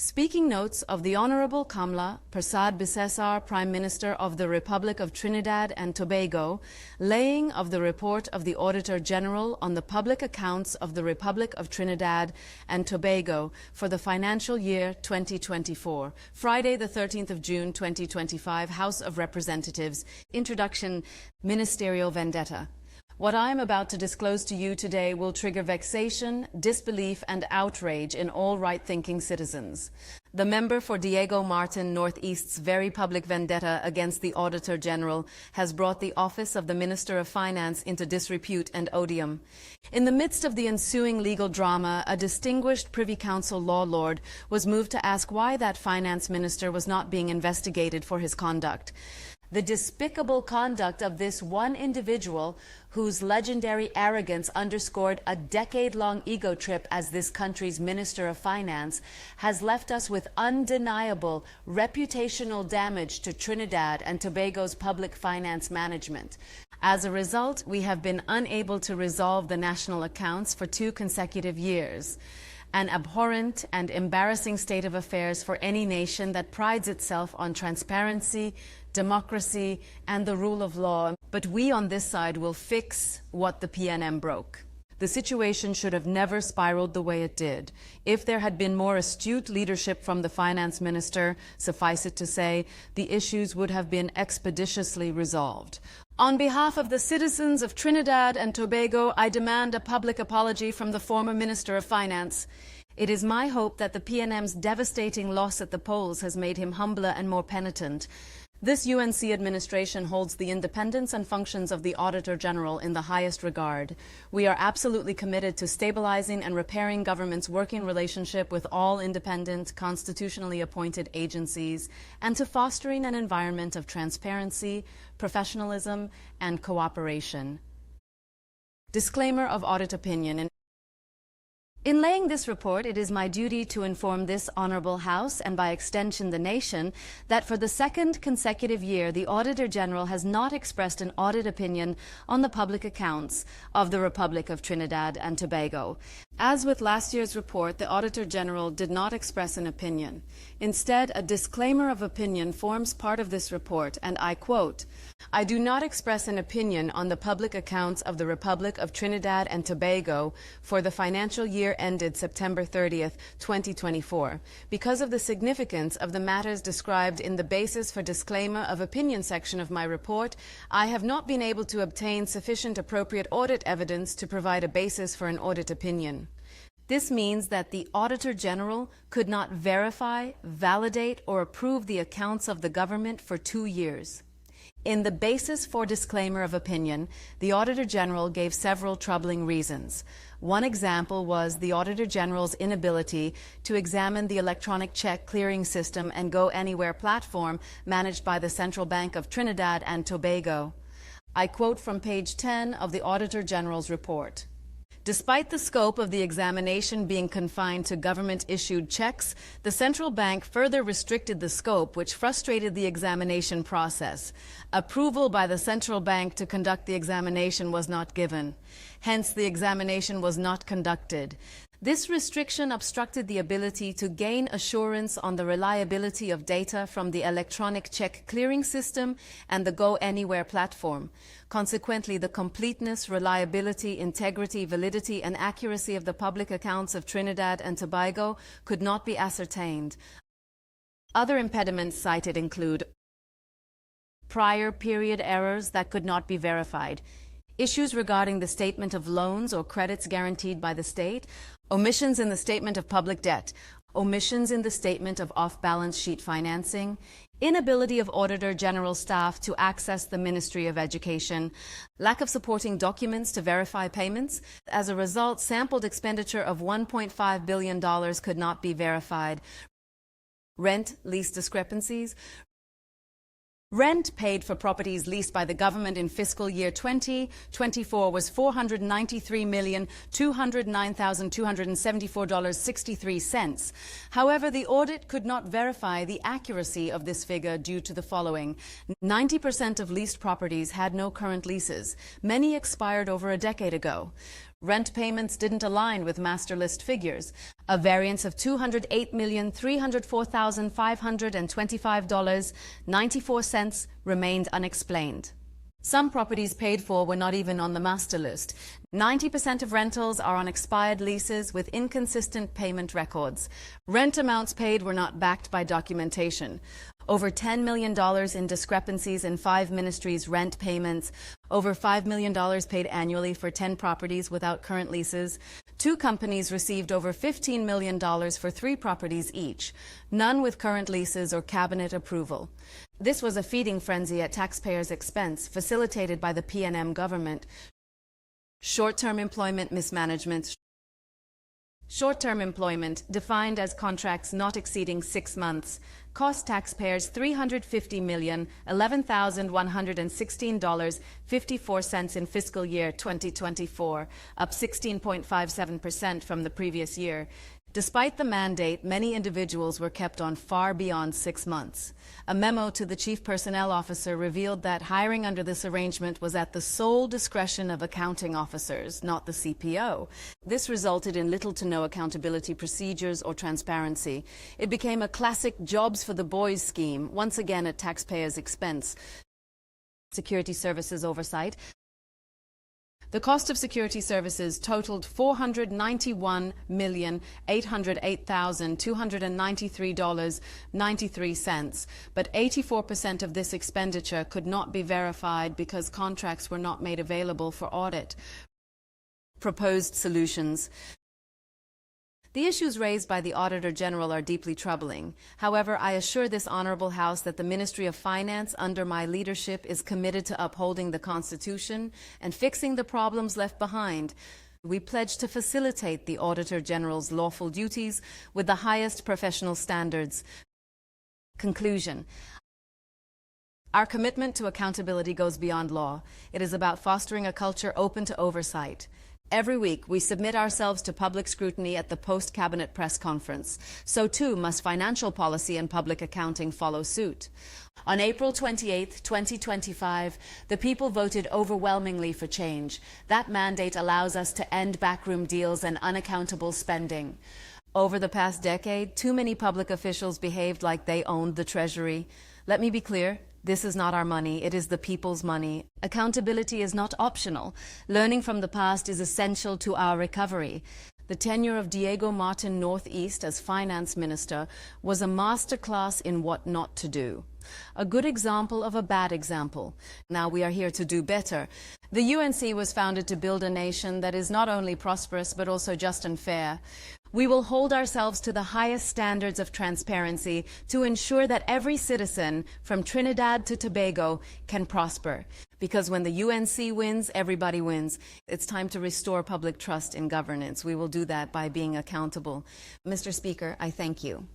Speaking notes of the Honorable Kamla Persad Bissessar, Prime Minister of the Republic of Trinidad and Tobago, laying of the report of the Auditor General on the public accounts of the Republic of Trinidad and Tobago for the financial year 2024. Friday, the 13th of June, 2025, House of Representatives. Introduction: Ministerial Vendetta. What I am about to disclose to you today will trigger vexation, disbelief, and outrage in all right-thinking citizens. The member for Diego Martin Northeast's very public vendetta against the Auditor General has brought the office of the Minister of Finance into disrepute and odium. In the midst of the ensuing legal drama, a distinguished Privy Council law lord was moved to ask why that finance minister was not being investigated for his conduct. The despicable conduct of this one individual, whose legendary arrogance underscored a decade-long ego trip as this country's Minister of Finance, has left us with undeniable reputational damage to Trinidad and Tobago's public finance management. As a result, we have been unable to resolve the national accounts for 2 consecutive years. An abhorrent and embarrassing state of affairs for any nation that prides itself on transparency, democracy, and the rule of law. But we on this side will fix what the PNM broke. The situation should have never spiraled the way it did. If there had been more astute leadership from the finance minister, suffice it to say, the issues would have been expeditiously resolved. On behalf of the citizens of Trinidad and Tobago, I demand a public apology from the former Minister of Finance. It is my hope that the PNM's devastating loss at the polls has made him humbler and more penitent. This UNC administration holds the independence and functions of the Auditor General in the highest regard. We are absolutely committed to stabilizing and repairing government's working relationship with all independent, constitutionally appointed agencies, and to fostering an environment of transparency, professionalism, and cooperation. Disclaimer of audit opinion. In laying this report, it is my duty to inform this Honorable House, and by extension the nation, that for the 2nd consecutive year, the Auditor General has not expressed an audit opinion on the public accounts of the Republic of Trinidad and Tobago. As with last year's report, the Auditor General did not express an opinion. Instead, a disclaimer of opinion forms part of this report, and I quote, "I do not express an opinion on the public accounts of the Republic of Trinidad and Tobago for the financial year ended September 30th, 2024. Because of the significance of the matters described in the basis for disclaimer of opinion section of my report, I have not been able to obtain sufficient appropriate audit evidence to provide a basis for an audit opinion." This means that the Auditor General could not verify, validate, or approve the accounts of the government for 2 years. In the basis for disclaimer of opinion, the Auditor General gave several troubling reasons. One example was the Auditor General's inability to examine the electronic check clearing system and Go Anywhere platform managed by the Central Bank of Trinidad and Tobago. I quote from page 10 of the Auditor General's report. Despite the scope of the examination being confined to government-issued checks, the central bank further restricted the scope, which frustrated the examination process. Approval by the central bank to conduct the examination was not given. Hence, the examination was not conducted. This restriction obstructed the ability to gain assurance on the reliability of data from the electronic check clearing system and the Go Anywhere platform. Consequently, the completeness, reliability, integrity, validity, and accuracy of the public accounts of Trinidad and Tobago could not be ascertained. Other impediments cited include prior period errors that could not be verified, issues regarding the statement of loans or credits guaranteed by the state, omissions in the statement of public debt, omissions in the statement of off-balance sheet financing, inability of Auditor General staff to access the Ministry of Education, lack of supporting documents to verify payments. As a result, sampled expenditure of $1.5 billion could not be verified. Rent lease discrepancies. Rent paid for properties leased by the government in fiscal year 2024 was $493,209,274.63. However, the audit could not verify the accuracy of this figure due to the following. 90% of leased properties had no current leases. Many expired over a decade ago. Rent payments didn't align with master list figures. A variance of $208,304,525.94 remained unexplained. Some properties paid for were not even on the master list. 90% of rentals are on expired leases with inconsistent payment records. Rent amounts paid were not backed by documentation. Over $10 million in discrepancies in 5 ministries' rent payments. Over $5 million paid annually for 10 properties without current leases. 2 companies received over $15 million for 3 properties each, none with current leases or cabinet approval. This was a feeding frenzy at taxpayers' expense, facilitated by the PNM government. Short-term employment mismanagement. Short-term employment, defined as contracts not exceeding 6 months, cost taxpayers $350,011,116.54 in fiscal year 2024, up 16.57% from the previous year. Despite the mandate, many individuals were kept on far beyond 6 months. A memo to the Chief Personnel Officer revealed that hiring under this arrangement was at the sole discretion of accounting officers, not the CPO. This resulted in little to no accountability procedures or transparency. It became a classic jobs for the boys scheme, once again at taxpayers' expense. Security Services oversight. The cost of security services totaled $491,808,293.93, but 84% of this expenditure could not be verified because contracts were not made available for audit. Proposed solutions. The issues raised by the Auditor General are deeply troubling. However, I assure this Honorable House that the Ministry of Finance, under my leadership, is committed to upholding the Constitution and fixing the problems left behind. We pledge to facilitate the Auditor General's lawful duties with the highest professional standards. Conclusion. Our commitment to accountability goes beyond law. It is about fostering a culture open to oversight. Every week, we submit ourselves to public scrutiny at the post-cabinet press conference. So too must financial policy and public accounting follow suit. On April 28, 2025, the people voted overwhelmingly for change. That mandate allows us to end backroom deals and unaccountable spending. Over the past decade, too many public officials behaved like they owned the Treasury. Let me be clear. This is not our money, it is the people's money. Accountability is not optional. Learning from the past is essential to our recovery. The tenure of Diego Martin Northeast as finance minister was a masterclass in what not to do. A good example of a bad example. Now we are here to do better. The UNC was founded to build a nation that is not only prosperous but also just and fair. We will hold ourselves to the highest standards of transparency to ensure that every citizen, from Trinidad to Tobago, can prosper. Because when the UNC wins, everybody wins. It's time to restore public trust in governance. We will do that by being accountable. Mr. Speaker, I thank you.